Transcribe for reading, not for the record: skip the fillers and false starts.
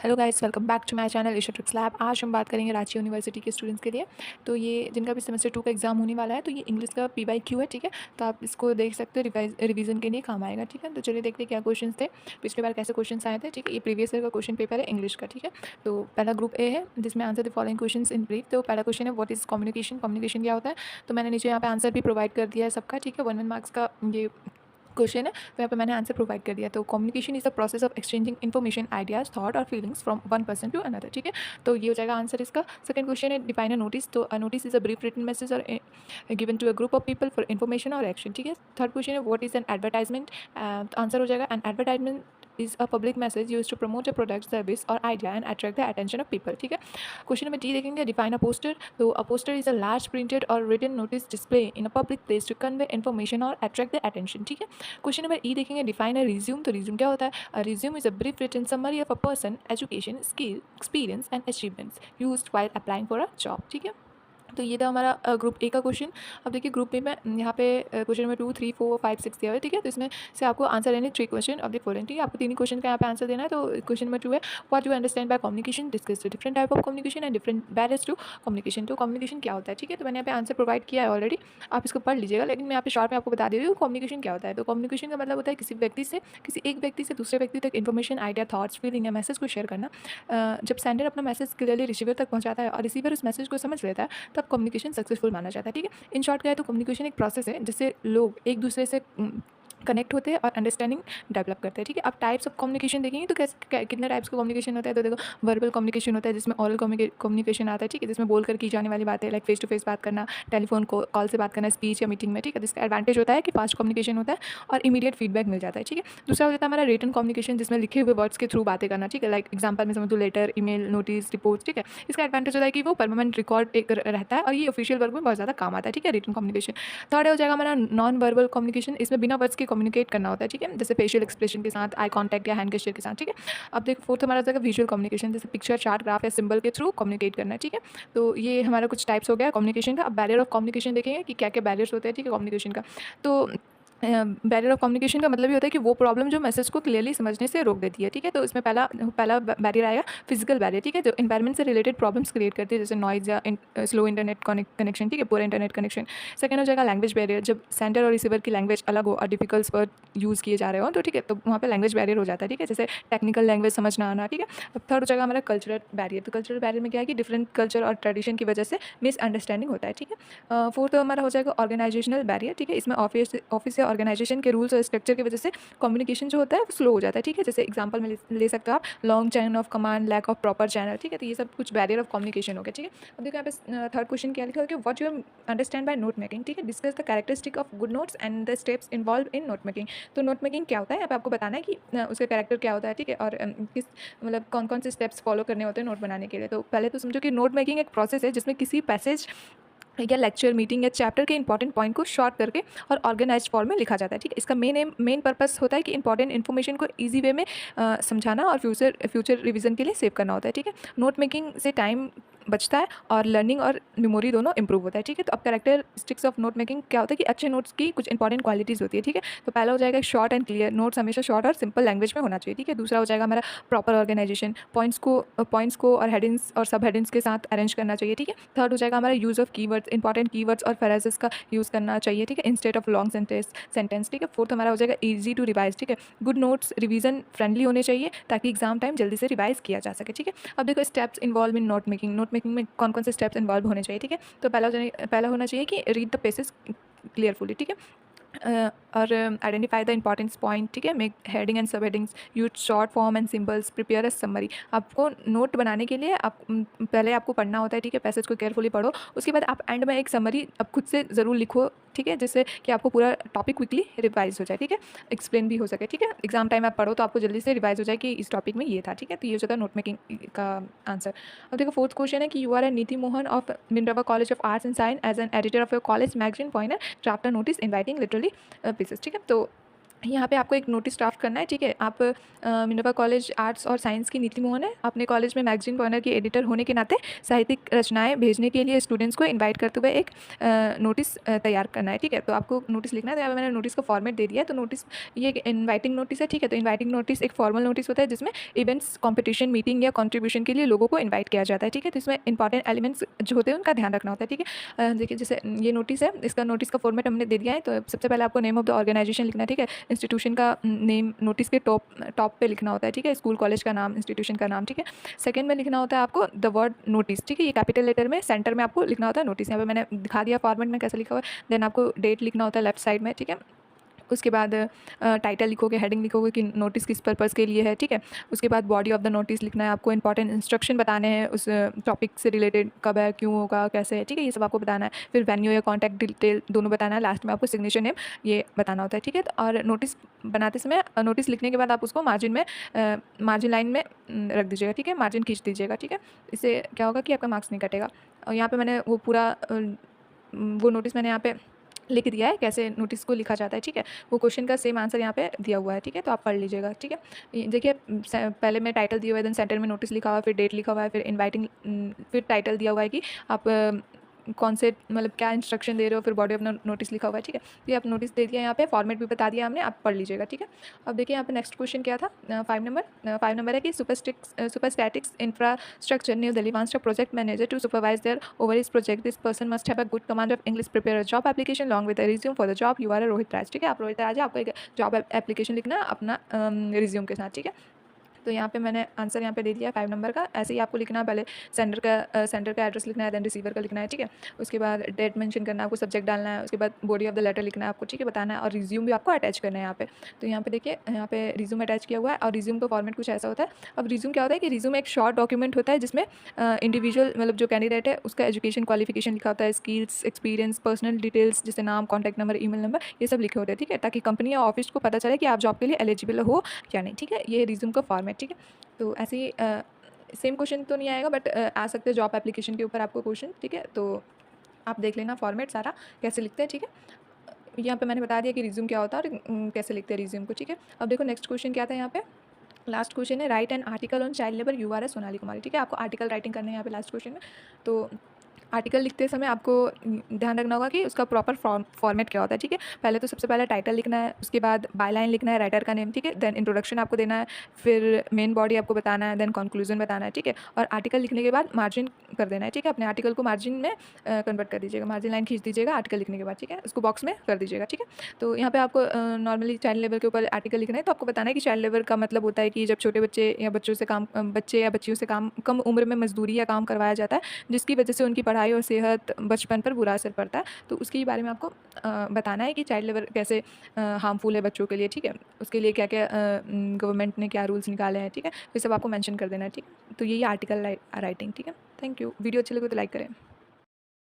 Hello guys, welcome back to my channel Isha tricks lab. आज हम बात करेंगे रांची यूनिवर्सिटी के स्टूडेंट्स के लिए। तो ये जिनका भी सेमेस्टर 2 का एग्जाम होने वाला है, तो ये इंग्लिश का PYQ है, ठीक है। तो आप इसको देख सकते हो, रिवीजन के लिए काम आएगा, ठीक है। तो चलिए देखते हैं क्या क्वेश्चंस थे, पिछली बार कैसे क्वेश्चंस आए थे, ठीक है। ये प्रीवियस ईयर का क्वेश्चन पेपर है इंग्लिश का, ठीक है। तो पहला ग्रुप ए है जिसमें answer the following questions in brief. तो पहला क्वेश्चन है व्हाट इज कम्युनिकेशन। कम्युनिकेशन क्या होता है, तो मैंने नीचे यहाँ पे आंसर भी प्रोवाइड कर दिया है सबका, ठीक है। 1 मार्क्स का ये क्वेश्चन है, तो यहाँ पे मैंने आंसर प्रोवाइड कर दिया। तो communication is the process of exchanging information, ideas, thought और feelings from one person to another, ठीक है। तो ये हो जाएगा आंसर इसका। सेकंड क्वेश्चन है डिफाइन अ नोटिस। तो notice is a brief written message और given to a group of people for information और एक्शन, ठीक है। थर्ड क्वेश्चन है व्हाट इज एन एडवर्टाइजमेंट। तो आंसर हो जाएगा an advertisement is a public message used to promote a product, service or idea and attract the attention of people, ठीक है। Question number D देखेंगे define a poster. तो a poster is a large printed और written notice display in a public place to convey information और attract the attention, ठीक है। Question number E देखेंगे define a resume. तो resume क्या होता है, a resume is a brief written summary of a person education, skill, experience and achievements used while applying for a job, ठीक है। तो ये था हमारा ग्रुप ए का क्वेश्चन। अब देखिए ग्रुप ए में यहाँ पे क्वेश्चन नंबर 2, 3, 4, 5, 6 दिया हुआ है, ठीक है। तो इसमें से आपको आंसर देने 3 क्वेश्चन ऑफ द फॉलोइंग, ठीक है। आपको 3 क्वेश्चन का यहाँ पे आंसर देना है। तो क्वेश्चन नंबर 2 है what you understand by communication, discuss the different type of communication and different barriers to communication. तो कम्युनिकेशन क्या होता है, ठीक है। तो मैंने यहाँ पे आंसर प्रोवाइड किया है ऑलरेडी, आप इसको पढ़ लीजिएगा, लेकिन मैं यहाँ पे शॉर्ट में आपको बता दे रही हूँ कम्युनिकेशन क्या होता है। तो कम्युनिकेशन का मतलब होता है किसी एक व्यक्ति से दूसरे व्यक्ति तक इन्फॉर्मेशन, आइडिया, थॉट्स, फीलिंग या मैसेज को शेयर करना। जब सेंडर अपना मैसेज क्लियरली रिसीवर तक पहुँचाता है और रिसीवर उस मैसेज को समझ लेता है, तब कम्युनिकेशन सक्सेसफुल माना जाता है, ठीक है। इन शॉर्ट क्या है, तो कम्युनिकेशन एक प्रोसेस है जिससे लोग एक दूसरे से कनेक्ट होते हैं और अंडरस्टैंडिंग डेवलप करते हैं, ठीक है। अब टाइप्स ऑफ कम्युनिकेशन देखेंगे तो कैसे कितने टाइप्स का कम्युनिकेशन होता है। तो देखो वर्बल कम्युनिकेशन होता है जिसमें ऑरल कम्युनिकेशन आता है, ठीक है, जिसमें बोलकर की जाने वाली बातें, लाइक फेस टू फेस बात करना, टेलीफोन कॉल से बात करना, स्पीच या मीटिंग में, ठीक है। जिसका एडवांटेज होता है कि फास्ट कम्युनिकेशन होता है और इमीडिएट फीडबैक मिल जाता है, ठीक है। दूसरा हो जाता है हमारा रिटन कम्युनिकेशन जिसमें लिखे हुए वर्ड्स के थ्रू बातें करना, ठीक है। लाइक एग्जाम्पल में समझ लो लेटर, ईमेल, नोटिस, रिपोर्ट, ठीक है। इसका एडवांटेज होता है कि वो परमानेंट रिकॉर्ड एक रहता है और ये ऑफिशियल वर्क में बहुत ज़्यादा काम आता है, ठीक है, रिटन कम्युनिकेशन। थर्ड हो जाएगा हमारा नॉन वर्बल कम्युनिकेशन। इसमें बिना वर्ड्स के कम्युनिकेट करना होता है, ठीक है, जैसे फेशियल एक्सप्रेशन के साथ, आई कॉन्टैक्ट या हैंड गेस्चर के साथ, ठीक है। अब देखो फोर्थ हमारा हो जाएगा विजुअल कम्युनिकेशन, जैसे पिक्चर, चार्ट, ग्राफ या सिंबल के थ्रू कम्युनिकेट करना है, ठीक है। तो ये हमारा कुछ टाइप्स हो गया कम्युनिकेशन का। अब बैरियर ऑफ कम्युनिकेशन देखेंगे कि क्या क्या बैरियर्स होते हैं, ठीक है, कम्युनिकेशन का। तो बैरियर ऑफ कम्युनिकेशन का मतलब ये होता है कि वो प्रॉब्लम जो मैसेज को क्लियरली समझने से रोक देती है, ठीक है। तो इसमें पहला पहला बैरियर आएगा फिजिकल बैरियर, ठीक है, जो इन्वायरमेंट से रिलेटेड प्रॉब्लम्स क्रिएट करती है, जैसे नॉइज या स्लो इंटरनेट कनेक्शन, ठीक है, पूरा इंटरनेट कनेक्शन। सेकंड हो जाएगा लैंग्वेज बैरियर, जब सेंडर और रिसीवर की लैंग्वेज अलग हो और डिफिकल्ट वर्ड यूज़ किए जा रहे हो, तो ठीक है, तो वहाँ पे लैंग्वेज बैरियर हो जाता है, ठीक है, जैसे टेक्निकल लैंग्वेज समझ ना आना, ठीक है। अब थर्ड हो जाएगा हमारा कल्चरल बैरियर। तो कल्चरल बैरियर में क्या है कि डिफरेंट कल्चर और ट्रेडिशन की वजह से मिसअंडरस्टैंडिंग होता है, ठीक है। फोर्थ हमारा हो जाएगा ऑर्गेनाइजेशनल बैरियर, ठीक है। इसमें ऑफिस या ऑर्गेनाइजेशन के रूल्स और स्ट्रक्चर की वजह से कम्युनिकेशन जो होता है वो स्लो हो जाता है, ठीक है। जैसे एग्जांपल में ले सकते हो आप long chain of command, lack of proper channel, ठीक है। तो ये सब कुछ बैरियर ऑफ कम्युनिकेशन हो गया, ठीक है। अब देखो यहाँ पे थर्ड क्वेश्चन क्या लिखा है कि what you understand bye note making, ठीक है। Discuss the characteristic of good notes and the steps involve in note making. तो नोट मेकिंग क्या होता है, यहाँ पे आपको बताना है कि उसका कैरेक्टर क्या होता है, ठीक है, और किस मतलब कौन कौन से स्टेप्स फॉलो करने होते हैं नोट बनाने के लिए। तो पहले तो समझो कि नोट मेकिंग एक प्रोसेस है जिसमें किसी पैसेज या लेक्चर, मीटिंग या चैप्टर के इंपॉर्टेंट पॉइंट को शॉर्ट करके और ऑर्गेनाइज्ड फॉर्म में लिखा जाता है, ठीक है। इसका मेन पर्पस होता है कि इंपॉर्टेंट इन्फॉर्मेशन को इजी वे में समझाना और फ्यूचर रिवीजन के लिए सेव करना होता है, ठीक है। नोट मेकिंग से टाइम बचता है और लर्निंग और मेमोरी दोनों इंप्रूव होता है, ठीक है। तो अब कैरेक्टरिस्टिक्स ऑफ नोट मेकिंग क्या होता है कि अच्छे नोट्स की कुछ इंपॉर्टेंट क्वालिटीज़ होती है, ठीक है। तो पहला हो जाएगा शॉर्ट एंड क्लियर, नोट्स हमेशा शॉर्ट और सिंपल लैंग्वेज में होना चाहिए, ठीक है। दूसरा हो जाएगा हमारा प्रॉपर ऑर्गेनाइजेशन, पॉइंट्स को और हेडिंग्स और सब हेडिंग्स के साथ अरेंज करना चाहिए, ठीक है। थर्ड हो जाएगा हमारा use of keywords, important keywords और फ्रेजेस का यूज़ करना चाहिए, ठीक है, इंस्टेड ऑफ लॉन्ग सेंटेंस, ठीक है। फोर्थ हमारा हो जाएगा ईजी टू रिवाइज, ठीक है। गुड नोट्स रिवीजन फ्रेंडली होने चाहिए ताकि एग्जाम टाइम जल्दी से रिवाइज किया जा सके, ठीक है। अब देखो steps involve in note making में कौन कौन से स्टेप्स इन्वॉल्व होने चाहिए, ठीक है। तो पहला होना चाहिए कि रीड द पेसेस क्लियरफुली, ठीक है। और आइडेंटिफाई द इंपॉर्टेंस पॉइंट, ठीक है, मेक हेडिंग एंड सब headings, use short form and symbols, prepare a summary. आपको नोट बनाने के लिए पहले आपको पढ़ना होता है, ठीक है, पैसेज को केयरफुली पढ़ो, उसके बाद आप एंड में एक समरी अब खुद से ज़रूर लिखो, ठीक है, जिससे कि आपको पूरा टॉपिक क्विकली रिवाइज हो जाए, ठीक है, एक्सप्लेन भी हो सके, ठीक है। एग्जाम टाइम आप पढ़ो तो आपको जल्दी से रिवाइज हो जाए कि इस टॉपिक में ये था, ठीक है। तो ये हो जाता है नोट मेकिंग का आंसर। अब देखो फोर्थ क्वेश्चन है कि you are a Niti Mohan of Minerva college of arts and science as an editor of your college magazine pointer draft a notice inviting literally pieces, ठीक है। तो यहाँ पे आपको एक नोटिस ड्राफ्ट करना है, ठीक है। आप मिनर्वा कॉलेज आर्ट्स और साइंस की नीति मोहन है। अपने कॉलेज में मैगजीन कॉर्नर की एडिटर होने के नाते साहित्यिक रचनाएं भेजने के लिए स्टूडेंट्स को इनवाइट करते हुए एक नोटिस तैयार करना है, ठीक है। तो आपको नोटिस लिखना है। तो यहाँ पे मैंने नोटिस का फॉर्मेट दे दिया है। तो नोटिस ये एक इन्वाइटिंग नोटिस है, ठीक है। तो इन्वाइटिंग नोटिस एक फॉर्मल नोटिस होता है जिसमें इवेंट्स, कॉम्पिटिशन, मीटिंग या कॉन्ट्रीब्यूशन के लिए लोगों को इन्वाइट किया जाता है, ठीक है। तो इसमें इंपॉर्टेंट एलिमेंट्स जो होते हैं उनका ध्यान रखना होता है, ठीक है। देखिए जैसे ये नोटिस है, इसका नोटिस का फॉर्मेट हमने दे दिया है। तो सबसे पहले आपको नेम ऑफ द ऑर्गेनाइजेशन लिखना है, ठीक है। इंस्टीट्यूशन का नेम नोटिस के टॉप पे लिखना होता है, ठीक है। स्कूल कॉलेज का नाम, इंस्टीट्यूशन का नाम, ठीक है। सेकंड में लिखना होता है आपको द वर्ड नोटिस, ठीक है। ये कैपिटल लेटर में सेंटर में आपको लिखना होता है नोटिस। यहाँ पे मैंने दिखा दिया फॉर्मेट में कैसे लिखा हुआ है। देन आपको डेट लिखना होता है लेफ्ट साइड में, ठीक है। उसके बाद टाइटल लिखोगे, हेडिंग लिखोगे कि नोटिस किस पर्पज़ के लिए है, ठीक है। उसके बाद बॉडी ऑफ द नोटिस लिखना है। आपको इंपॉर्टेंट इंस्ट्रक्शन बताने हैं उस टॉपिक से रिलेटेड, कब है, क्यों होगा, कैसे है, ठीक है। ये सब आपको बताना है। फिर वेन्यू या कॉन्टैक्ट डिटेल दोनों बताना है। लास्ट में आपको सिग्नेचर नेम ये बताना होता है, ठीक है। और नोटिस बनाते समय नोटिस लिखने के बाद आप उसको मार्जिन में मार्जिन लाइन में रख दीजिएगा, ठीक है। मार्जिन खींच दीजिएगा, ठीक है। इससे क्या होगा कि आपका मार्क्स नहीं कटेगा। और यहाँ पे मैंने वो पूरा वो नोटिस मैंने यहाँ पे लिख दिया है कैसे नोटिस को लिखा जाता है, ठीक है। वो क्वेश्चन का सेम आंसर यहाँ पे दिया हुआ है, ठीक है। तो आप पढ़ लीजिएगा, ठीक है। देखिए पहले मैं टाइटल दिया हुआ है, देन सेंटर में नोटिस लिखा हुआ है, फिर डेट लिखा हुआ है, फिर इनवाइटिंग, फिर टाइटल दिया हुआ है कि आप कौन से मतलब क्या इंस्ट्रक्शन दे रहे हो, फिर बॉडी ऑफ नोटिस लिखा हुआ है, ठीक है। ये आप नोटिस दे दिया, यहाँ पे फॉर्मेट भी बता दिया हमने, आप पढ़ लीजिएगा, ठीक है। अब देखिए यहाँ पे नेक्स्ट क्वेश्चन क्या था, 5 नंबर है कि Superstatics Infrastructure New Delhi wants a project manager to supervise their over his project. This person must have a good command of English. Prepare a job application along with a resume for the job. You are a Rohit Raj, ठीक है। आप रोहित राज है, आपको एक job application लिखना है अपना resume के साथ, ठीक है। तो यहाँ पे मैंने आंसर यहाँ पे दे दिया 5 नंबर का। ऐसे ही आपको लिखना है, पहले सेंटर का एड्रेस लिखना है, देन रिसीवर का लिखना है, ठीक है। उसके बाद डेट मेंशन करना है, आपको सब्जेक्ट डालना है। उसके बाद बॉडी ऑफ द लेटर लिखना है आपको, ठीक है, बताना है। और रिज्यूम भी आपको अटैच करना है यहाँ पे। तो यहाँ पे देखिए, यहाँ पे रिज्यूम अटैच किया हुआ है। और रिज्यूम का फॉर्मेट कुछ ऐसा होता है। अब रिज्यूम क्या होता है कि रिज्यूम एक शॉर्ट डॉक्यूमेंट होता है जिसमें इंडिविजुअल मतलब जो कैंडिडेट है उसका एजुकेशन क्वालिफिकेशन लिखा होता है, स्किल्स, एक्सपीरियंस, पर्सनल डिटेल्स जैसे नाम, कॉन्टैक्ट नंबर, ईमेल नंबर, ये सब लिखे होते हैं, ठीक है। ताकि कंपनी या ऑफिस को पता चले कि आप जॉब के लिए एलिजिबल हो या नहीं, ठीक है। ये रिज्यूम का फॉर्मेट, ठीक है। तो ऐसे ही सेम क्वेश्चन तो नहीं आएगा बट आ सकते हैं जॉब एप्लीकेशन के ऊपर आपको क्वेश्चन, ठीक है। तो आप देख लेना फॉर्मेट सारा कैसे लिखते हैं, ठीक है। यहाँ पे मैंने बता दिया कि रिज्यूम क्या होता है और कैसे लिखते हैं रिज्यूम को, ठीक है। अब देखो नेक्स्ट क्वेश्चन क्या था यहाँ पे, लास्ट क्वेश्चन है right an article on child labour, you are as Sonali Kumari, ठीक है। आपको आर्टिकल राइटिंग करना है यहाँ पे लास्ट क्वेश्चन में। तो आर्टिकल लिखते समय आपको ध्यान रखना होगा कि उसका प्रॉपर फॉर्मेट क्या होता है, ठीक है। पहले तो सबसे पहले टाइटल लिखना है, उसके बाद बायलाइन लिखना है, राइटर का नेम, ठीक है। देन इंट्रोडक्शन आपको देना है, फिर मेन बॉडी आपको बताना है, देन कंक्लूजन बताना है, ठीक है। और आर्टिकल लिखने के बाद मार्जिन कर देना है, ठीक है। अपने आर्टिकल को मार्जिन में कन्वर्ट कर दीजिएगा, मार्जिन लाइन खींच दीजिएगा आर्टिकल लिखने के बाद, ठीक है। उसको बॉक्स में कर दीजिएगा, ठीक है। तो यहाँ पे आपको नॉर्मली चाइल्ड लेबर के ऊपर आर्टिकल लिखना है। तो आपको बताना है कि चाइल्ड लेबर का मतलब होता है कि जब छोटे बच्चे या बच्चे या बच्चियों से काम कम उम्र में मजदूरी या काम करवाया जाता है, जिसकी वजह से उनकी पढ़ाई और सेहत, बचपन पर बुरा असर पड़ता है। तो उसके बारे में आपको बताना है कि चाइल्ड लेबर कैसे हार्मफुल है बच्चों के लिए, ठीक है। उसके लिए क्या क्या गवर्नमेंट ने क्या रूल्स निकाले हैं, ठीक है। ये सब आपको मेंशन कर देना है, ठीक है। तो यही आर्टिकल राइटिंग, ठीक है। Thank you. वीडियो अच्छी लगे तो लाइक करें।